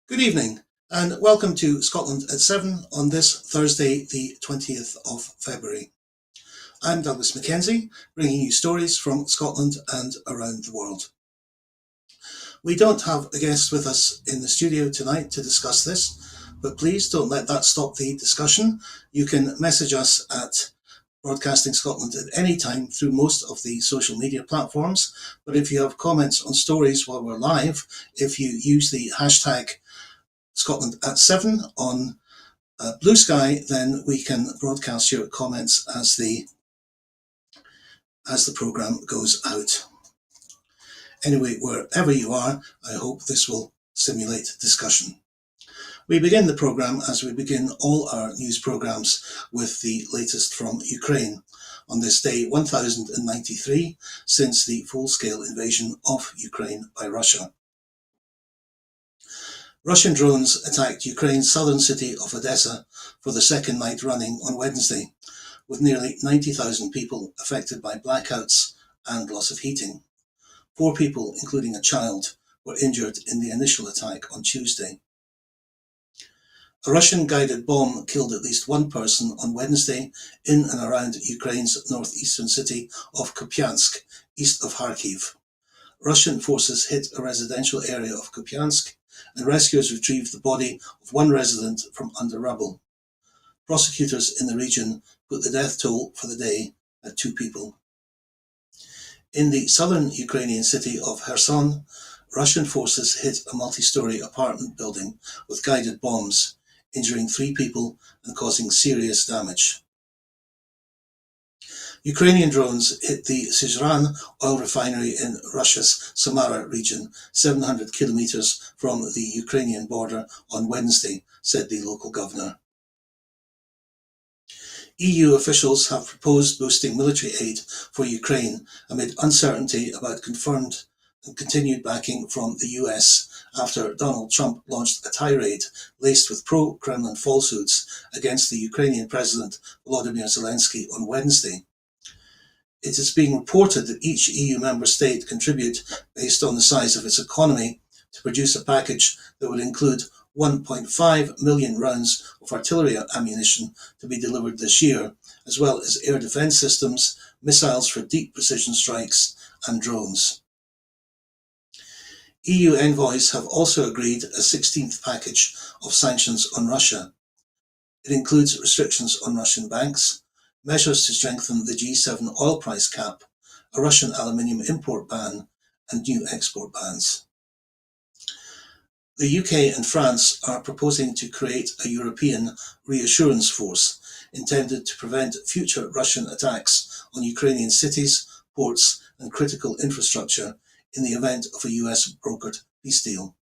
Good evening and welcome to Scotland at 7 on this Thursday, the 20th of February. I'm Douglas MacKenzie, bringing you stories from Scotland and around the world. We don't have a guest with us in the studio tonight to discuss this, but please don't let that stop the discussion. You can message us at Broadcasting Scotland at any time through most of the social media platforms, but if you have comments on stories while we're live, if you use the hashtag Scotland at 7 on Blue Sky, then we can broadcast your comments as the programme goes out. Anyway, wherever you are, I hope this will stimulate discussion. We begin the programme, as we begin all our news programmes, with the latest from Ukraine on this day 1093 since the full-scale invasion of Ukraine by Russia. Russian drones attacked Ukraine's southern city of Odessa for the second night running on Wednesday, with nearly 90,000 people affected by blackouts and loss of heating. 4 people, including a child, were injured in the initial attack on Tuesday. A Russian-guided bomb killed at least 1 person on Wednesday in and around Ukraine's northeastern city of Kupiansk, east of Kharkiv. Russian forces hit a residential area of Kupiansk, and rescuers retrieved the body of 1 resident from under rubble. Prosecutors in the region put the death toll for the day at 2 people. In the southern Ukrainian city of Kherson, Russian forces hit a multi-story apartment building with guided bombs, injuring 3 people and causing serious damage. Ukrainian drones hit the Syzran oil refinery in Russia's Samara region, 700 kilometers from the Ukrainian border on Wednesday, said the local governor. EU officials have proposed boosting military aid for Ukraine amid uncertainty about confirmed and continued backing from the US after Donald Trump launched a tirade laced with pro-Kremlin falsehoods against the Ukrainian President Volodymyr Zelensky on Wednesday. It is being reported that each EU member state contribute based on the size of its economy to produce a package that would include 1.5 million rounds of artillery ammunition to be delivered this year, as well as air defence systems, missiles for deep precision strikes, and drones. EU envoys have also agreed a 16th package of sanctions on Russia. It includes restrictions on Russian banks, measures to strengthen the G7 oil price cap, a Russian aluminium import ban, and new export bans. The UK and France are proposing to create a European reassurance force intended to prevent future Russian attacks on Ukrainian cities, ports, and critical infrastructure in the event of a US-brokered peace deal.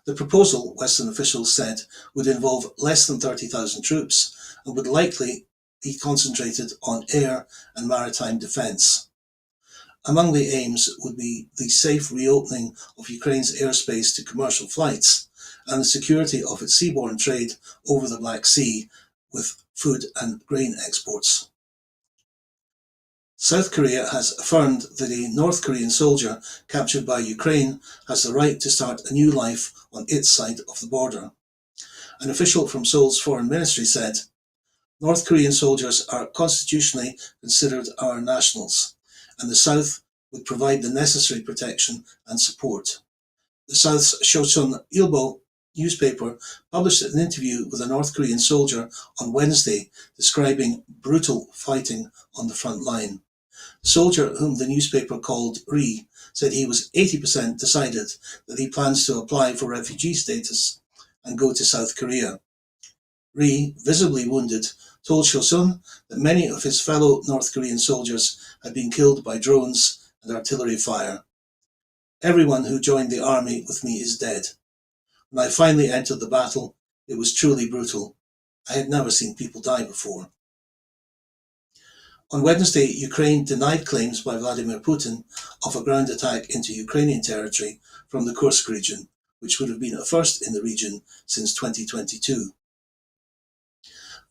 The proposal, Western officials said, would involve less than 30,000 troops and would likely be concentrated on air and maritime defence. Among the aims would be the safe reopening of Ukraine's airspace to commercial flights and the security of its seaborne trade over the Black Sea with food and grain exports. South Korea has affirmed that a North Korean soldier captured by Ukraine has the right to start a new life on its side of the border. An official from Seoul's foreign ministry said, "North Korean soldiers are constitutionally considered our nationals, and the South would provide the necessary protection and support." The South's Chosun Ilbo newspaper published an interview with a North Korean soldier on Wednesday describing brutal fighting on the front line. The soldier, whom the newspaper called Ri, said he was 80% decided that he plans to apply for refugee status and go to South Korea. Ri, visibly wounded, told Chosun that many of his fellow North Korean soldiers had been killed by drones and artillery fire. "Everyone who joined the army with me is dead. When I finally entered the battle, it was truly brutal. I had never seen people die before." On Wednesday, Ukraine denied claims by Vladimir Putin of a ground attack into Ukrainian territory from the Kursk region, which would have been a first in the region since 2022.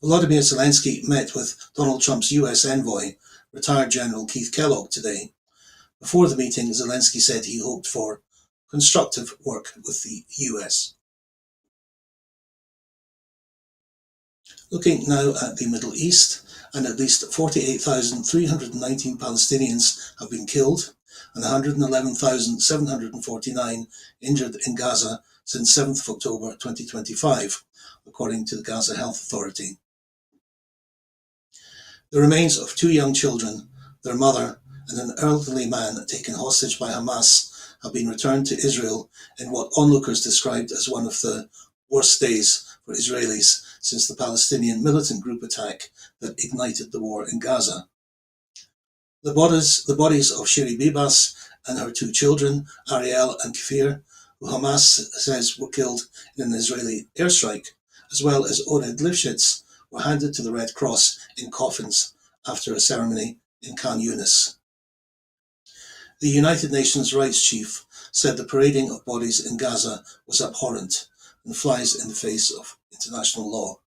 Volodymyr Zelensky met with Donald Trump's US envoy, retired General Keith Kellogg, today. Before the meeting, Zelensky said he hoped for constructive work with the US. Looking now at the Middle East, and at least 48,319 Palestinians have been killed and 111,749 injured in Gaza since 7th of October 2025, according to the Gaza Health Authority. The remains of two young children, their mother, and an elderly man taken hostage by Hamas have been returned to Israel in what onlookers described as one of the worst days for Israelis since the Palestinian militant group attack that ignited the war in Gaza. The bodies of Shiri Bibas and her two children, Ariel and Kfir, who Hamas says were killed in an Israeli airstrike, as well as Ored Lifshitz, were handed to the Red Cross in coffins after a ceremony in Khan Yunis. The United Nations Rights Chief said the parading of bodies in Gaza was abhorrent and flies in the face of international law.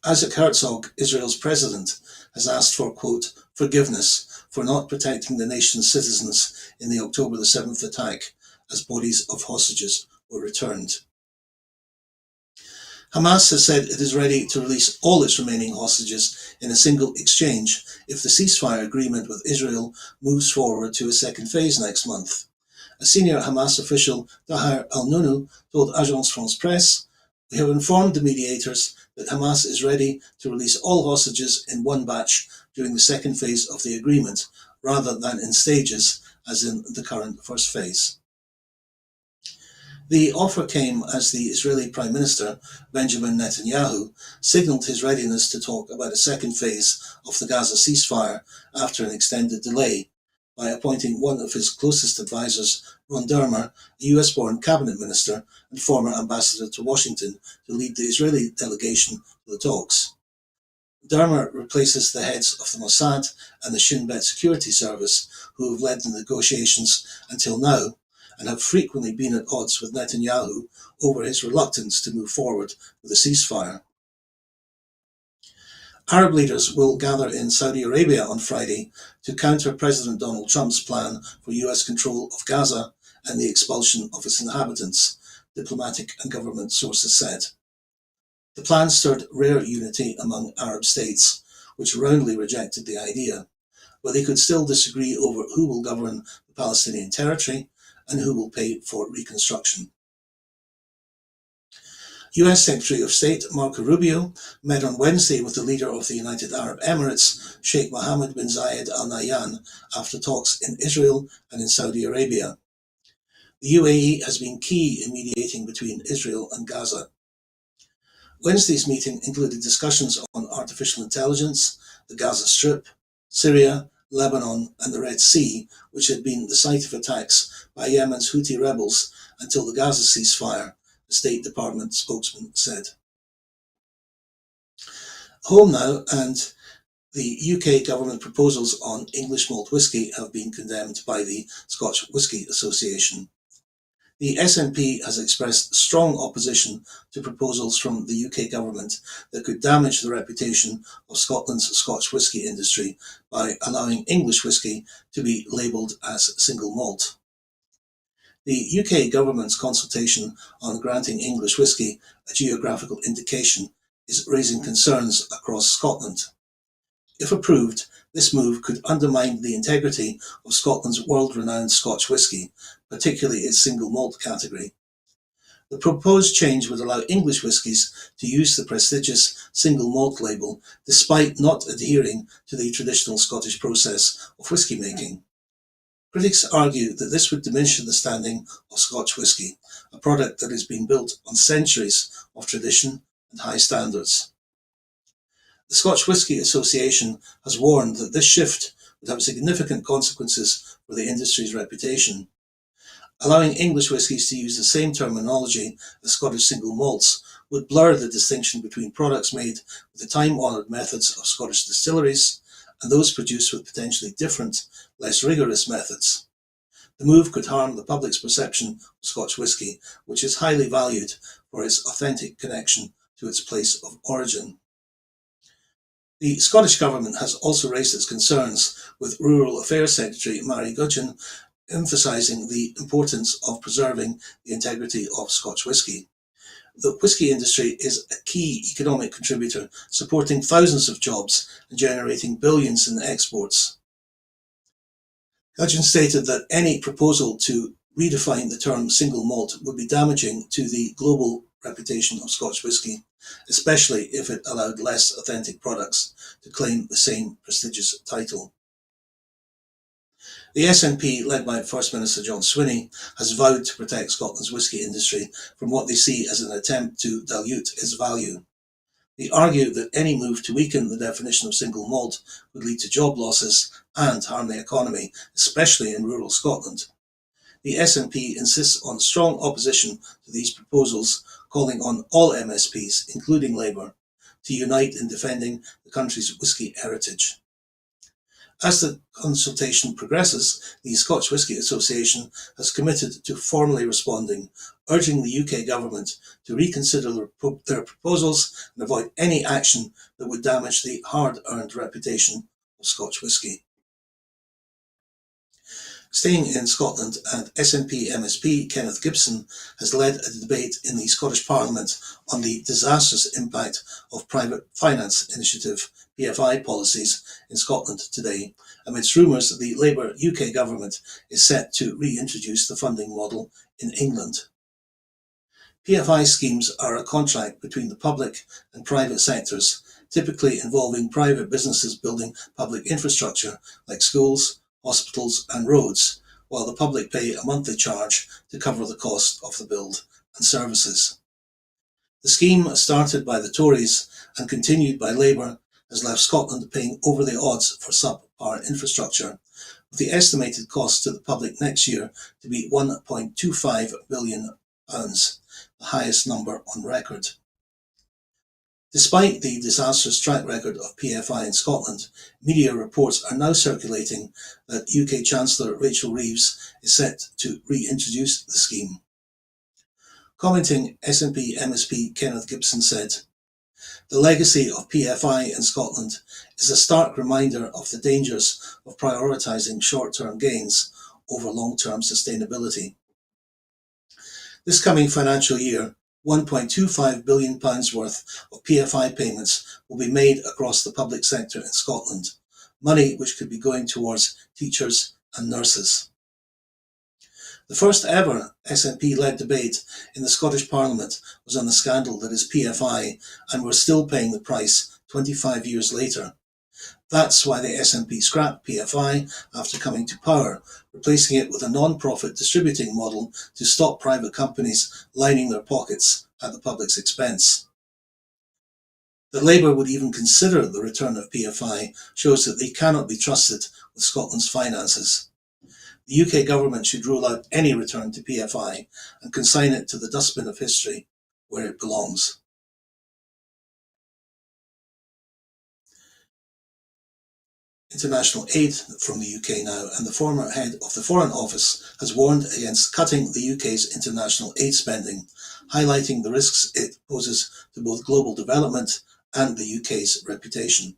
Isaac Herzog, Israel's president, has asked for, quote, forgiveness for not protecting the nation's citizens in the October the 7th attack as bodies of hostages were returned. Hamas has said it is ready to release all its remaining hostages in a single exchange if the ceasefire agreement with Israel moves forward to a second phase next month. A senior Hamas official, Tahar al-Nunu, told Agence France-Presse, "We have informed the mediators that Hamas is ready to release all hostages in one batch during the second phase of the agreement, rather than in stages, as in the current first phase." The offer came as the Israeli Prime Minister, Benjamin Netanyahu, signalled his readiness to talk about a second phase of the Gaza ceasefire after an extended delay, by appointing one of his closest advisors, Ron Dermer, a US-born cabinet minister and former ambassador to Washington, to lead the Israeli delegation to the talks. Dermer replaces the heads of the Mossad and the Shin Bet security service, who have led the negotiations until now, and have frequently been at odds with Netanyahu over his reluctance to move forward with a ceasefire. Arab leaders will gather in Saudi Arabia on Friday to counter President Donald Trump's plan for US control of Gaza and the expulsion of its inhabitants, diplomatic and government sources said. The plan stirred rare unity among Arab states, which roundly rejected the idea, but they could still disagree over who will govern the Palestinian territory and who will pay for reconstruction. US Secretary of State Marco Rubio met on Wednesday with the leader of the United Arab Emirates, Sheikh Mohammed bin Zayed Al Nahyan, after talks in Israel and in Saudi Arabia. The UAE has been key in mediating between Israel and Gaza. Wednesday's meeting included discussions on artificial intelligence, the Gaza Strip, Syria, Lebanon and the Red Sea, which had been the site of attacks by Yemen's Houthi rebels until the Gaza ceasefire, the State Department spokesman said. Home now, and the UK government proposals on English malt whisky have been condemned by the Scotch Whisky Association. The SNP has expressed strong opposition to proposals from the UK government that could damage the reputation of Scotland's Scotch whisky industry by allowing English whisky to be labelled as single malt. The UK government's consultation on granting English whisky a geographical indication is raising concerns across Scotland. If approved, this move could undermine the integrity of Scotland's world-renowned Scotch whisky, particularly its single malt category. The proposed change would allow English whiskies to use the prestigious single malt label despite not adhering to the traditional Scottish process of whisky making. Critics argue that this would diminish the standing of Scotch whisky, a product that has been built on centuries of tradition and high standards. The Scotch Whisky Association has warned that this shift would have significant consequences for the industry's reputation. Allowing English whiskies to use the same terminology as Scottish single malts would blur the distinction between products made with the time-honoured methods of Scottish distilleries and those produced with potentially different, less rigorous methods. The move could harm the public's perception of Scotch whisky, which is highly valued for its authentic connection to its place of origin. The Scottish Government has also raised its concerns, with Rural Affairs Secretary Mary Gudgeon emphasising the importance of preserving the integrity of Scotch whisky. the whisky industry is a key economic contributor, supporting thousands of jobs and generating billions in exports. Hudgens stated that any proposal to redefine the term single malt would be damaging to the global reputation of Scotch whisky, especially if it allowed less authentic products to claim the same prestigious title. The SNP, led by First Minister John Swinney, has vowed to protect Scotland's whisky industry from what they see as an attempt to dilute its value. They argue that any move to weaken the definition of single malt would lead to job losses and harm the economy, especially in rural Scotland. The SNP insists on strong opposition to these proposals, calling on all MSPs, including Labour, to unite in defending the country's whisky heritage. As the consultation progresses, the Scotch Whisky Association has committed to formally responding, urging the UK government to reconsider their proposals and avoid any action that would damage the hard-earned reputation of Scotch whisky. Staying in Scotland, and SNP MSP Kenneth Gibson has led a debate in the Scottish Parliament on the disastrous impact of private finance initiative PFI policies in Scotland today, amidst rumours that the Labour UK government is set to reintroduce the funding model in England. PFI schemes are a contract between the public and private sectors, typically involving private businesses building public infrastructure like schools, hospitals and roads, while the public pay a monthly charge to cover the cost of the build and services. The scheme, started by the Tories and continued by Labour, has left Scotland paying over the odds for subpar infrastructure, with the estimated cost to the public next year to be £1.25 billion, the highest number on record. Despite the disastrous track record of PFI in Scotland, media reports are now circulating that UK Chancellor Rachel Reeves is set to reintroduce the scheme. Commenting, SNP MSP Kenneth Gibson said, "The legacy of PFI in Scotland is a stark reminder of the dangers of prioritising short-term gains over long-term sustainability. This coming financial year, £1.25 billion worth of PFI payments will be made across the public sector in Scotland, money which could be going towards teachers and nurses." The first ever SNP-led debate in the Scottish Parliament was on the scandal that is PFI, and we're still paying the price 25 years later. That's why the SNP scrapped PFI after coming to power, replacing it with a non-profit distributing model to stop private companies lining their pockets at the public's expense. That Labour would even consider the return of PFI shows that they cannot be trusted with Scotland's finances. The UK government should rule out any return to PFI and consign it to the dustbin of history, where it belongs. International aid from the UK now, and the former head of the Foreign Office has warned against cutting the UK's international aid spending, highlighting the risks it poses to both global development and the UK's reputation.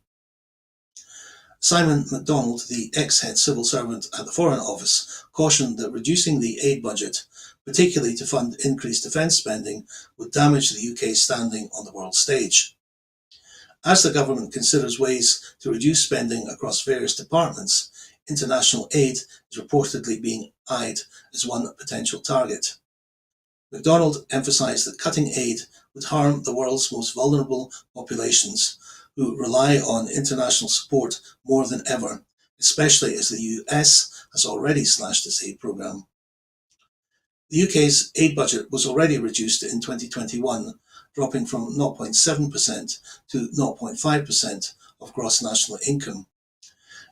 Simon MacDonald, the ex-head civil servant at the Foreign Office, cautioned that reducing the aid budget, particularly to fund increased defence spending, would damage the UK's standing on the world stage. As the government considers ways to reduce spending across various departments, international aid is reportedly being eyed as one potential target. MacDonald emphasised that cutting aid would harm the world's most vulnerable populations, who rely on international support more than ever, especially as the US has already slashed its aid programme. The UK's aid budget was already reduced in 2021, dropping from 0.7% to 0.5% of gross national income.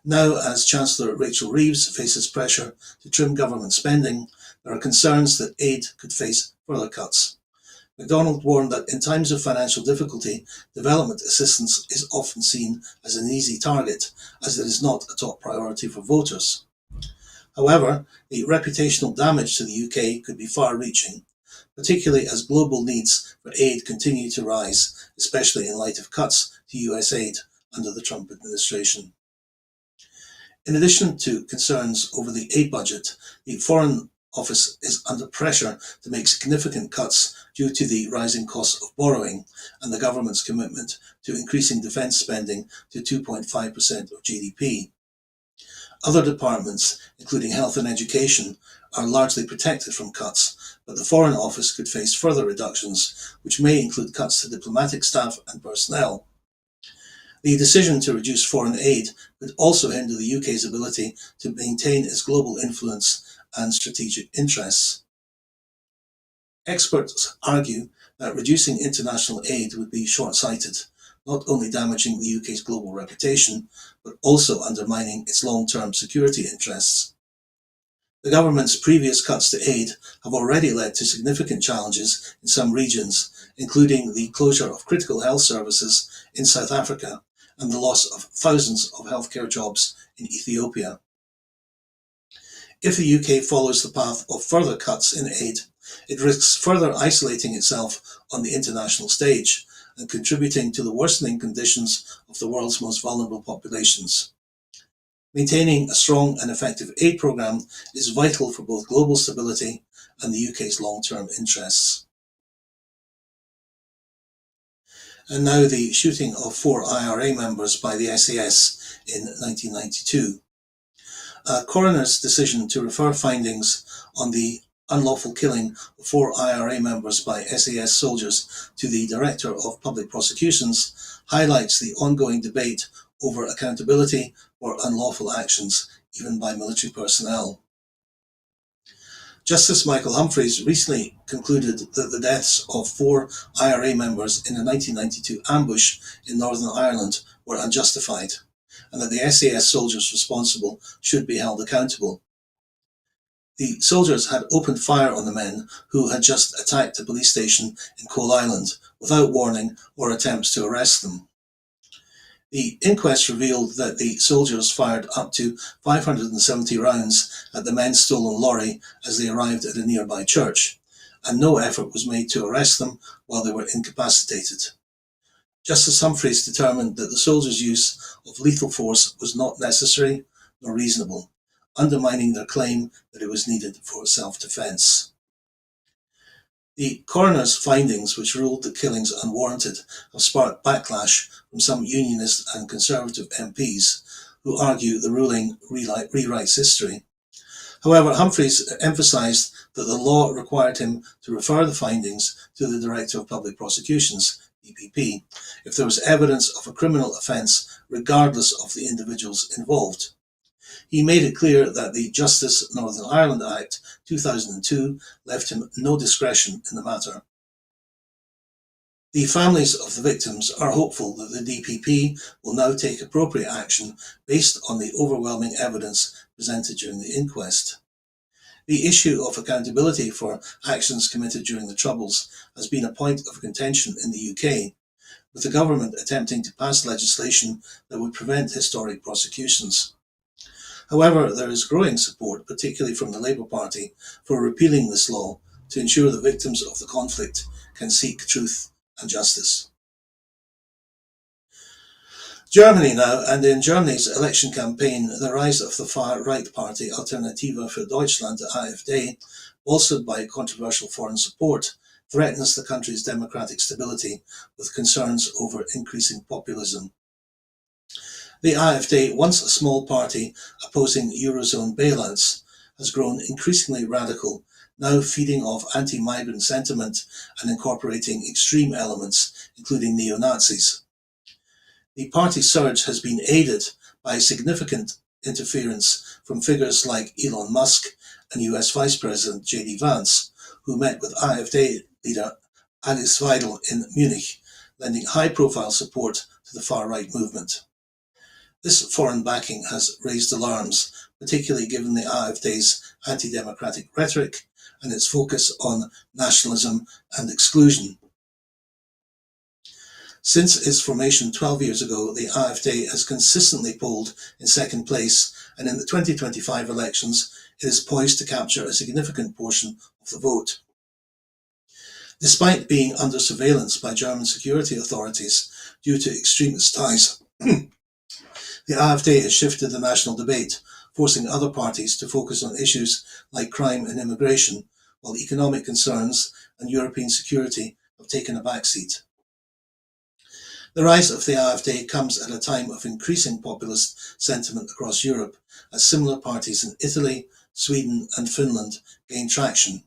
Now, as Chancellor Rachel Reeves faces pressure to trim government spending, there are concerns that aid could face further cuts. MacDonald warned that in times of financial difficulty, development assistance is often seen as an easy target, as it is not a top priority for voters. However, the reputational damage to the UK could be far-reaching, particularly as global needs for aid continue to rise, especially in light of cuts to US aid under the Trump administration. In addition to concerns over the aid budget, the Foreign Office is under pressure to make significant cuts due to the rising cost of borrowing and the government's commitment to increasing defence spending to 2.5% of GDP. Other departments, including health and education, are largely protected from cuts, but the Foreign Office could face further reductions, which may include cuts to diplomatic staff and personnel. The decision to reduce foreign aid could also hinder the UK's ability to maintain its global influence and strategic interests. Experts argue that reducing international aid would be short-sighted, not only damaging the UK's global reputation, but also undermining its long-term security interests. The government's previous cuts to aid have already led to significant challenges in some regions, including the closure of critical health services in South Africa and the loss of thousands of healthcare jobs in Ethiopia. If the UK follows the path of further cuts in aid, it risks further isolating itself on the international stage and contributing to the worsening conditions of the world's most vulnerable populations. Maintaining a strong and effective aid programme is vital for both global stability and the UK's long-term interests. And now the shooting of 4 IRA members by the SAS in 1992. A coroner's decision to refer findings on the unlawful killing of 4 IRA members by SAS soldiers to the Director of Public Prosecutions highlights the ongoing debate over accountability for unlawful actions, even by military personnel. Justice Michael Humphreys recently concluded that the deaths of 4 IRA members in a 1992 ambush in Northern Ireland were unjustified, and that the SAS soldiers responsible should be held accountable. The soldiers had opened fire on the men who had just attacked a police station in Coal Island without warning or attempts to arrest them. The inquest revealed that the soldiers fired up to 570 rounds at the men's stolen lorry as they arrived at a nearby church, and no effort was made to arrest them while they were incapacitated. Justice Humphreys determined that the soldiers' use of lethal force was not necessary nor reasonable, undermining their claim that it was needed for self-defence. The coroner's findings, which ruled the killings unwarranted, have sparked backlash from some Unionist and Conservative MPs who argue the ruling rewrites history. However, Humphreys emphasised that the law required him to refer the findings to the Director of Public Prosecutions, DPP, if there was evidence of a criminal offence regardless of the individuals involved. He made it clear that the Justice Northern Ireland Act 2002 left him no discretion in the matter. The families of the victims are hopeful that the DPP will now take appropriate action based on the overwhelming evidence presented during the inquest. The issue of accountability for actions committed during the Troubles has been a point of contention in the UK, with the government attempting to pass legislation that would prevent historic prosecutions. However, there is growing support, particularly from the Labour Party, for repealing this law to ensure the victims of the conflict can seek truth and justice. Germany now, and in Germany's election campaign, the rise of the far-right party Alternative für Deutschland, AfD, bolstered by controversial foreign support, threatens the country's democratic stability with concerns over increasing populism. The AfD, once a small party opposing Eurozone bailouts, has grown increasingly radical, now feeding off anti-migrant sentiment and incorporating extreme elements, including neo-Nazis. The party surge has been aided by significant interference from figures like Elon Musk and US Vice President J.D. Vance, who met with AfD leader Alice Weidel in Munich, lending high-profile support to the far-right movement. This foreign backing has raised alarms, particularly given the AfD's anti-democratic rhetoric and its focus on nationalism and exclusion. Since its formation 12 years ago, the AfD has consistently polled in second place, and in the 2025 elections, it is poised to capture a significant portion of the vote. Despite being under surveillance by German security authorities due to extremist ties, the AfD has shifted the national debate, forcing other parties to focus on issues like crime and immigration, while economic concerns and European security have taken a backseat. The rise of the AfD comes at a time of increasing populist sentiment across Europe, as similar parties in Italy, Sweden and Finland gain traction.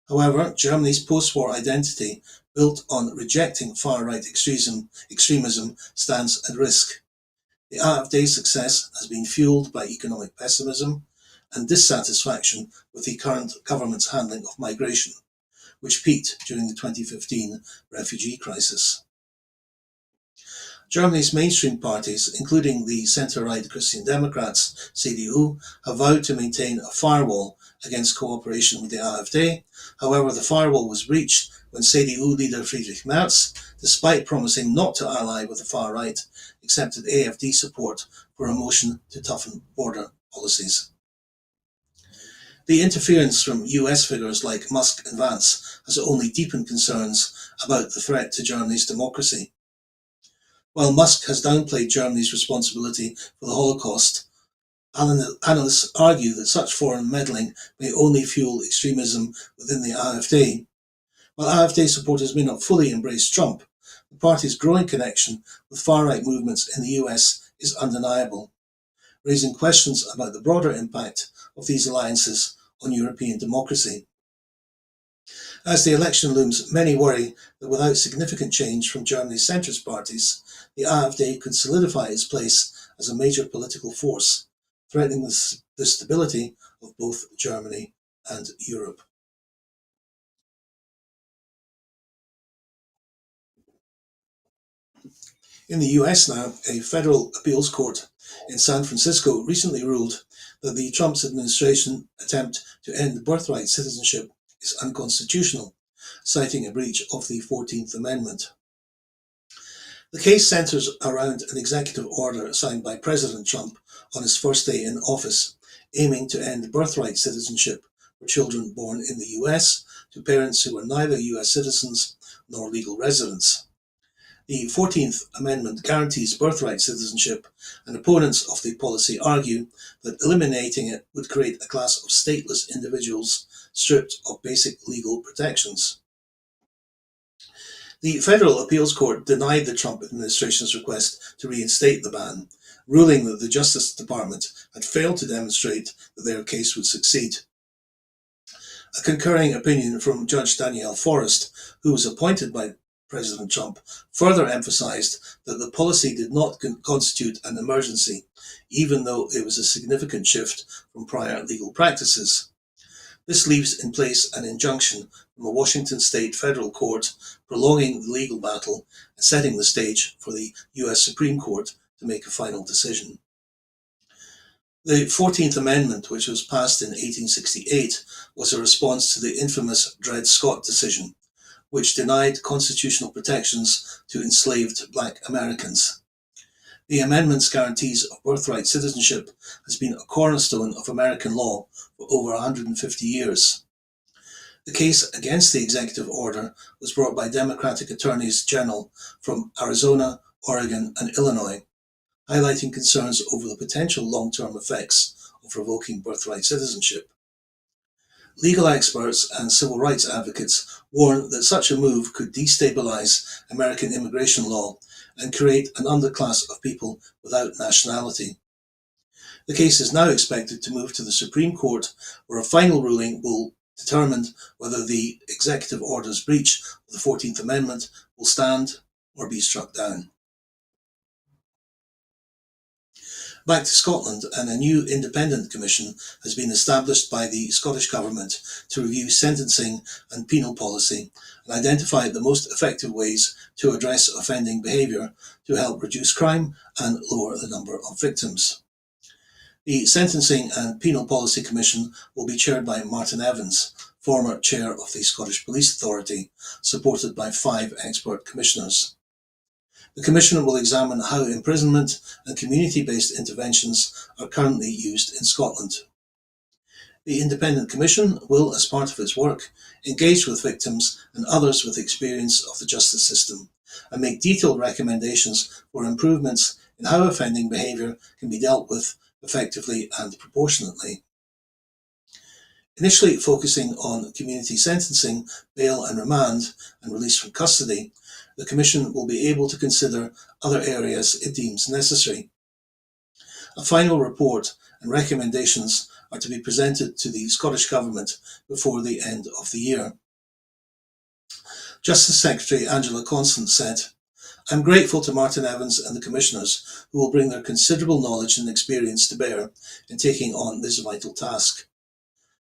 However, Germany's post-war identity, built on rejecting far-right extremism, stands at risk. The AfD's success has been fueled by economic pessimism and dissatisfaction with the current government's handling of migration, which peaked during the 2015 refugee crisis. Germany's mainstream parties, including the centre-right Christian Democrats, CDU, have vowed to maintain a firewall against cooperation with the AfD. However, the firewall was breached when CDU leader Friedrich Merz, despite promising not to ally with the far right, accepted AfD support for a motion to toughen border policies. The interference from US figures like Musk and Vance has only deepened concerns about the threat to Germany's democracy. While Musk has downplayed Germany's responsibility for the Holocaust, analysts argue that such foreign meddling may only fuel extremism within the AfD. While AfD supporters may not fully embrace Trump, the party's growing connection with far-right movements in the US is undeniable, raising questions about the broader impact of these alliances on European democracy. As the election looms, many worry that without significant change from Germany's centrist parties, the AfD could solidify its place as a major political force, threatening the stability of both Germany and Europe. In the US now, a federal appeals court in San Francisco recently ruled that the Trump administration's attempt to end birthright citizenship is unconstitutional, citing a breach of the 14th Amendment. The case centers around an executive order signed by President Trump on his first day in office, aiming to end birthright citizenship for children born in the US to parents who are neither US citizens nor legal residents. The 14th Amendment guarantees birthright citizenship, and opponents of the policy argue that eliminating it would create a class of stateless individuals stripped of basic legal protections. The Federal Appeals Court denied the Trump administration's request to reinstate the ban, ruling that the Justice Department had failed to demonstrate that their case would succeed. A concurring opinion from Judge Danielle Forrest, who was appointed by President Trump, further emphasized that the policy did not constitute an emergency, even though it was a significant shift from prior legal practices. This leaves in place an injunction from a Washington state federal court prolonging the legal battle and setting the stage for the US Supreme Court to make a final decision. The 14th Amendment, which was passed in 1868, was a response to the infamous Dred Scott decision, which denied constitutional protections to enslaved Black Americans. The amendment's guarantees of birthright citizenship has been a cornerstone of American law for over 150 years. The case against the executive order was brought by Democratic attorneys general from Arizona, Oregon, and Illinois, highlighting concerns over the potential long-term effects of revoking birthright citizenship. Legal experts and civil rights advocates warn that such a move could destabilize American immigration law and create an underclass of people without nationality. The case is now expected to move to the Supreme Court, where a final ruling will determine whether the executive order's breach of the 14th Amendment will stand or be struck down. Back to Scotland, and a new independent commission has been established by the Scottish Government to review sentencing and penal policy and identify the most effective ways to address offending behaviour to help reduce crime and lower the number of victims. The Sentencing and Penal Policy Commission will be chaired by Martin Evans, former chair of the Scottish Police Authority, supported by 5 expert commissioners. The Commission will examine how imprisonment and community-based interventions are currently used in Scotland. The Independent Commission will, as part of its work, engage with victims and others with experience of the justice system and make detailed recommendations for improvements in how offending behaviour can be dealt with effectively and proportionately. Initially focusing on community sentencing, bail and remand, and release from custody, the Commission will be able to consider other areas it deems necessary. A final report and recommendations are to be presented to the Scottish Government before the end of the year. Justice Secretary Angela Constant said, "I'm grateful to Martin Evans and the Commissioners who will bring their considerable knowledge and experience to bear in taking on this vital task.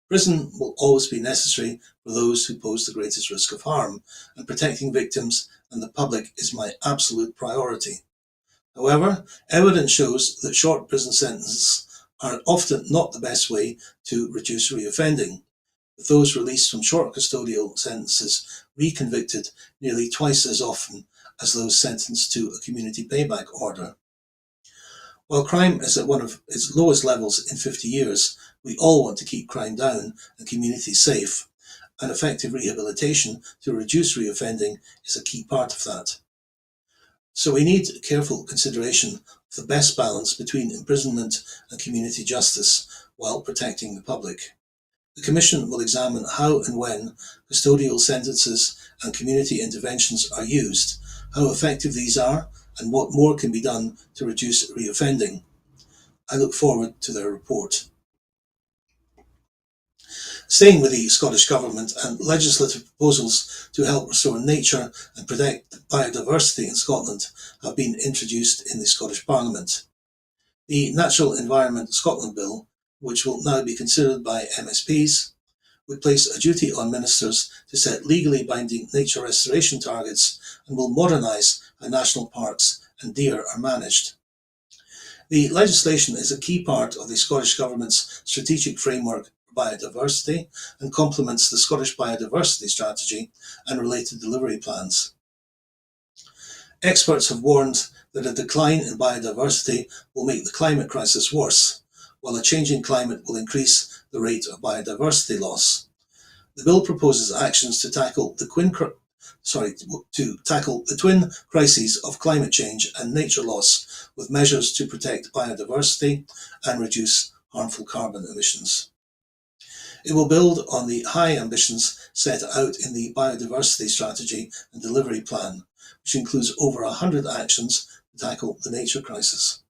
Prison will always be necessary for those who pose the greatest risk of harm, and protecting victims and the public is my absolute priority. However, evidence shows that short prison sentences are often not the best way to reduce reoffending, with those released from short custodial sentences reconvicted nearly twice as often as those sentenced to a community payback order. While crime is at one of its lowest levels in 50 years, we all want to keep crime down and communities safe, and effective rehabilitation to reduce reoffending is a key part of that. So we need careful consideration of the best balance between imprisonment and community justice while protecting the public. The Commission will examine how and when custodial sentences and community interventions are used, how effective these are, and what more can be done to reduce reoffending. I look forward to their report. Staying with the Scottish Government, and legislative proposals to help restore nature and protect biodiversity in Scotland have been introduced in the Scottish Parliament. The Natural Environment Scotland Bill, which will now be considered by MSPs, would place a duty on ministers to set legally binding nature restoration targets and will modernise how national parks and deer are managed. The legislation is a key part of the Scottish Government's strategic framework for biodiversity and complements the Scottish Biodiversity Strategy and related delivery plans. Experts have warned that a decline in biodiversity will make the climate crisis worse, while a changing climate will increase the rate of biodiversity loss. The bill proposes actions to tackle the twin crises of climate change and nature loss, with measures to protect biodiversity and reduce harmful carbon emissions. It will build on the high ambitions set out in the Biodiversity Strategy and Delivery Plan, which includes over 100 actions to tackle the nature crisis.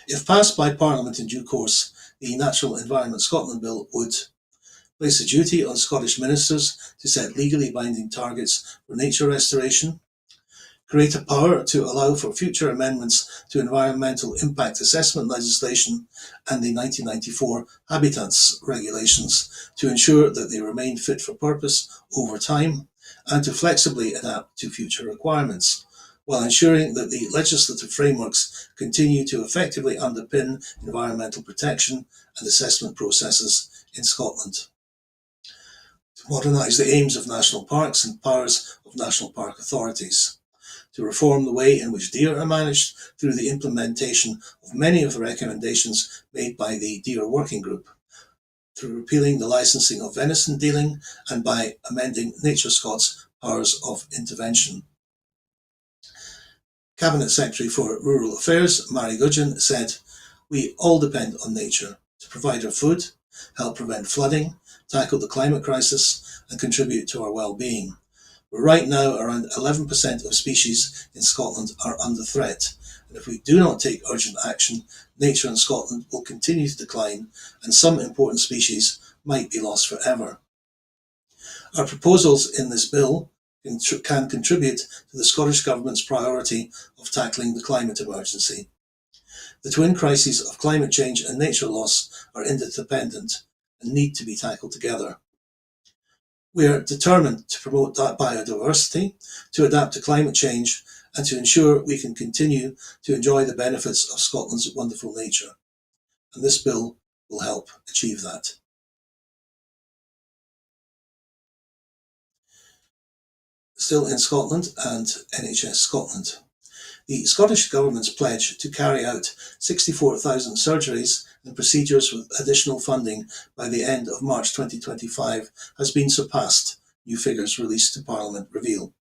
If passed by Parliament in due course, the Natural Environment Scotland Bill would place a duty on Scottish ministers to set legally binding targets for nature restoration, create a power to allow for future amendments to environmental impact assessment legislation and the 1994 Habitats regulations to ensure that they remain fit for purpose over time, and to flexibly adapt to future requirements, while ensuring that the legislative frameworks continue to effectively underpin environmental protection and assessment processes in Scotland. To modernise the aims of national parks and powers of national park authorities. To reform the way in which deer are managed through the implementation of many of the recommendations made by the Deer Working Group, through repealing the licensing of venison dealing and by amending Nature Scots' powers of intervention. Cabinet Secretary for Rural Affairs, Mary Gudgeon, said, "We all depend on nature to provide our food, help prevent flooding, tackle the climate crisis, and contribute to our well-being. But right now, around 11% of species in Scotland are under threat, and if we do not take urgent action, nature in Scotland will continue to decline, and some important species might be lost forever." Our proposals in this bill can contribute to the Scottish Government's priority of tackling the climate emergency. The twin crises of climate change and nature loss are interdependent and need to be tackled together. We are determined to promote biodiversity, to adapt to climate change, and to ensure we can continue to enjoy the benefits of Scotland's wonderful nature. And this bill will help achieve that. Still in Scotland and NHS Scotland. The Scottish Government's pledge to carry out 64,000 surgeries and procedures with additional funding by the end of March 2025 has been surpassed, new figures released to Parliament reveal.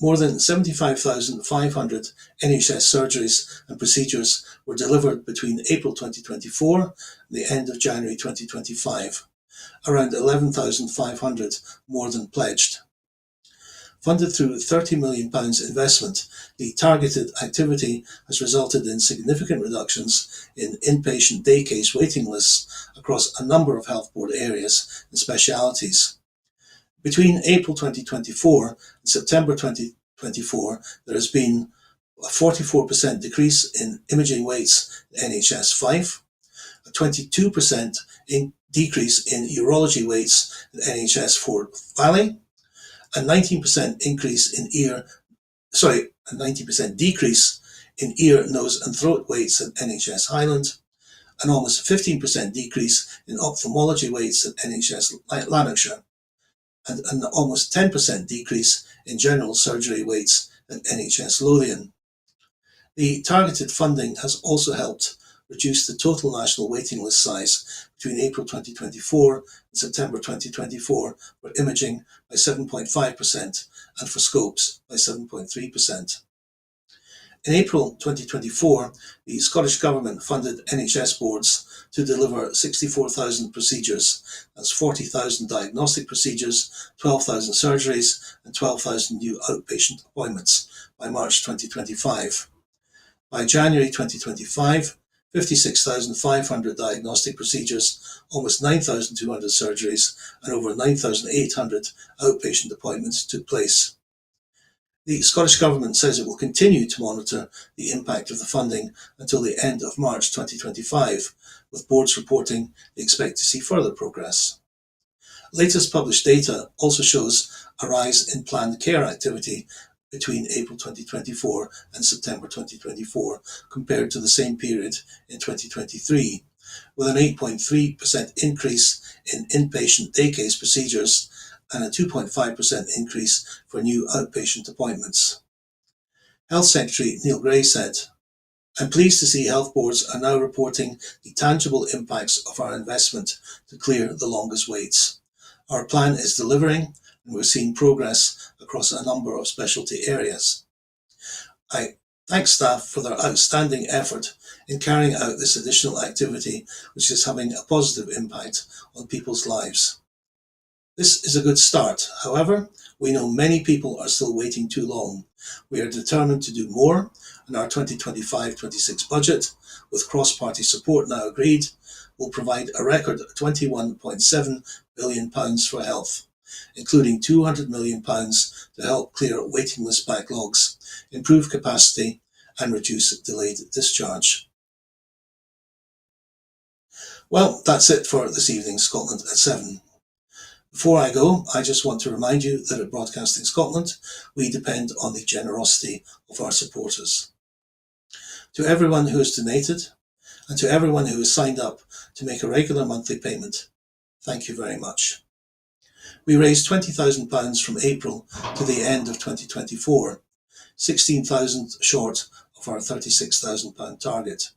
More than 75,500 NHS surgeries and procedures were delivered between April 2024 and the end of January 2025, around 11,500 more than pledged. Funded through £30 million investment, the targeted activity has resulted in significant reductions in inpatient day case waiting lists across a number of health board areas and specialities. Between April 2024 and September 2024, there has been a 44% decrease in imaging waits in NHS 5, a 22% decrease in urology waits in NHS Forth Valley, a 19% decrease in ear, nose and throat waits at NHS Highland, an almost 15% decrease in ophthalmology waits at NHS Lanarkshire, and an almost 10% decrease in general surgery waits at NHS Lothian. The targeted funding has also helped reduce the total national waiting list size between April 2024 and September 2024 for imaging by 7.5% and for scopes by 7.3%. In April 2024, the Scottish Government funded NHS boards to deliver 64,000 procedures. That's 40,000 diagnostic procedures, 12,000 surgeries and 12,000 new outpatient appointments by March 2025. By January 2025, 56,500 diagnostic procedures, almost 9,200 surgeries and over 9,800 outpatient appointments took place. The Scottish Government says it will continue to monitor the impact of the funding until the end of March 2025, with boards reporting they expect to see further progress. Latest published data also shows a rise in planned care activity between April 2024 and September 2024 compared to the same period in 2023, with an 8.3% increase in inpatient day case procedures and a 2.5% increase for new outpatient appointments. Health Secretary Neil Gray said, "I'm pleased to see health boards are now reporting the tangible impacts of our investment to clear the longest waits. Our plan is delivering and we're seeing progress across a number of specialty areas. I thank staff for their outstanding effort in carrying out this additional activity, which is having a positive impact on people's lives. This is a good start. However, we know many people are still waiting too long. We are determined to do more, and our 2025-26 budget, with cross-party support now agreed, will provide a record £21.7 billion for health, including £200 million to help clear waiting list backlogs, improve capacity and reduce delayed discharge." Well, that's it for this evening's Scotland at 7. Before I go, I just want to remind you that at Broadcasting Scotland, we depend on the generosity of our supporters. To everyone who has donated, and to everyone who has signed up to make a regular monthly payment, thank you very much. We raised £20,000 from April to the end of 2024, £16,000 short of our £36,000 target.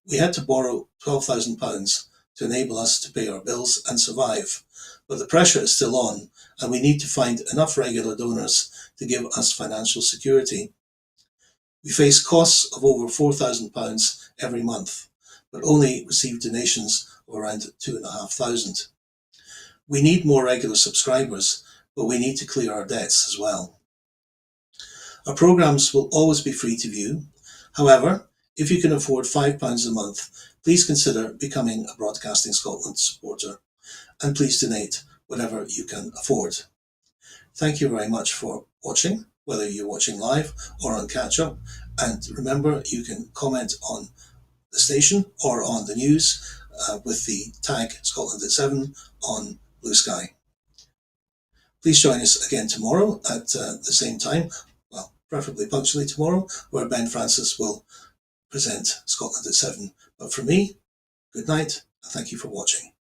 We had to borrow £12,000 to enable us to pay our bills and survive, but the pressure is still on and we need to find enough regular donors to give us financial security. We face costs of over £4,000 every month, but only receive donations of around £2,500. We need more regular subscribers, but we need to clear our debts as well. Our programmes will always be free to view. However, if you can afford £5 a month, please consider becoming a Broadcasting Scotland supporter, and please donate whatever you can afford. Thank you very much for watching, whether you're watching live or on catch-up, and remember you can comment on the station or on the news with the tag Scotland at 7 on Blue Sky. Please join us again tomorrow at the same time, well, preferably punctually tomorrow, where Ben Francis will present Scotland at 7. But for me, good night and thank you for watching.